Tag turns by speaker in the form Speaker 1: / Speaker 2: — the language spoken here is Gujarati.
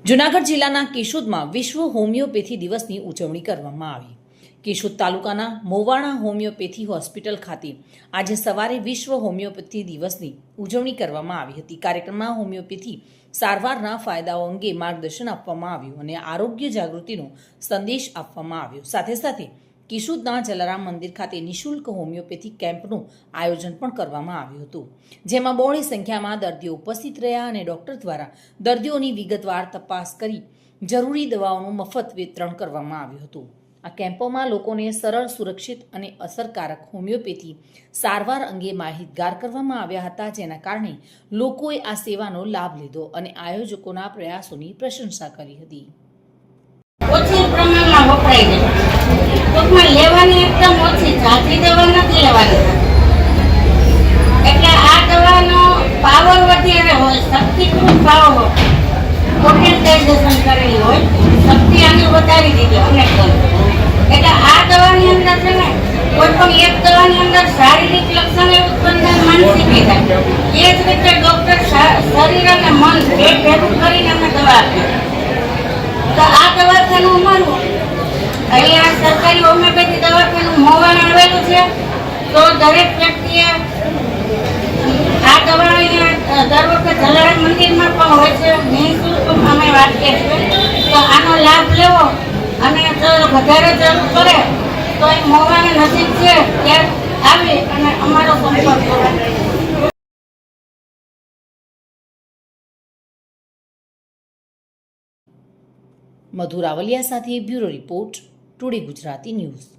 Speaker 1: જૂનાગઢ જિલ્લાના કેશોદમાં વિશ્વ હોમિયોપેથી દિવસની ઉજવણી કરવામાં આવી। કેશોદ તાલુકાના મોવાણા હોમિયોપેથી હોસ્પિટલ ખાતે આજે સવારે વિશ્વ હોમિયોપેથી દિવસની ઉજવણી કરવામાં આવી હતી। કાર્યક્રમમાં હોમિયોપેથી સારવારના ફાયદાઓ અંગે માર્ગદર્શન આપવામાં આવ્યું અને આરોગ્ય જાગૃતિનો સંદેશ આપવામાં આવ્યો। સાથે સાથે કેશોદના જલારામ મંદિર ખાતે નિઃશુલ્ક હોમિયોપેથી કેમ્પનું આયોજન પણ કરવામાં આવ્યું હતું, જેમાં બહોળી સંખ્યામાં દર્દીઓ ઉપસ્થિત રહ્યા અને ડોક્ટર દ્વારા દર્દીઓની વિગતવાર તપાસ કરી જરૂરી દવાઓનું મફત વિતરણ કરવામાં આવ્યું હતું। આ કેમ્પોમાં લોકોને સરળ, સુરક્ષિત અને અસરકારક હોમિયોપેથી સારવાર અંગે માહિતગાર કરવામાં આવ્યા હતા, જેના કારણે લોકોએ આ સેવાનો લાભ લીધો અને આયોજકોના પ્રયાસોની પ્રશંસા કરી હતી।
Speaker 2: ઓછી પ્રમાણમાં વપરાય છે, ટૂંકમાં લેવાની એકદમ ઓછી, જાજી દવા નથી લેવાની, એટલે આ દવાનો પાવર વધારે હોય, શક્તિકૃત પાવર પોટેન્ટાઇઝેશન કરેલી હોય, શક્તિ આની વધારી દીધી અનેક ગણી। એટલે આ દવાની અંદર છે ને કોઈ પણ એક દવાની અંદર શારીરિક લક્ષણ ઉત્પન્ન થાય, માનસિક થાય, એ જ રીતે ડોક્ટર શરીર અને મન બે ભેગું કરીને અમને દવા આપે। તો આ દવાખાનું અમારું અહીંયા સરકારી હોમિયોપેથી દવાખાનું મોવાણા આવેલું છે। તો દરેક વ્યક્તિએ આ દવા અહીંયા દર વખતે જલારામ મંદિરમાં પણ હોય છે, નિઃશુલ્ક અમે વાંચીએ છીએ। તો આનો લાભ લેવો અને જો વધારે જરૂર પડે તો એ મોવાણા નજીક છે ત્યાં આવી અને અમારો સંપર્ક કરો।
Speaker 1: મધુ રાવલિયા સાથે bureau report, today Gujarati news.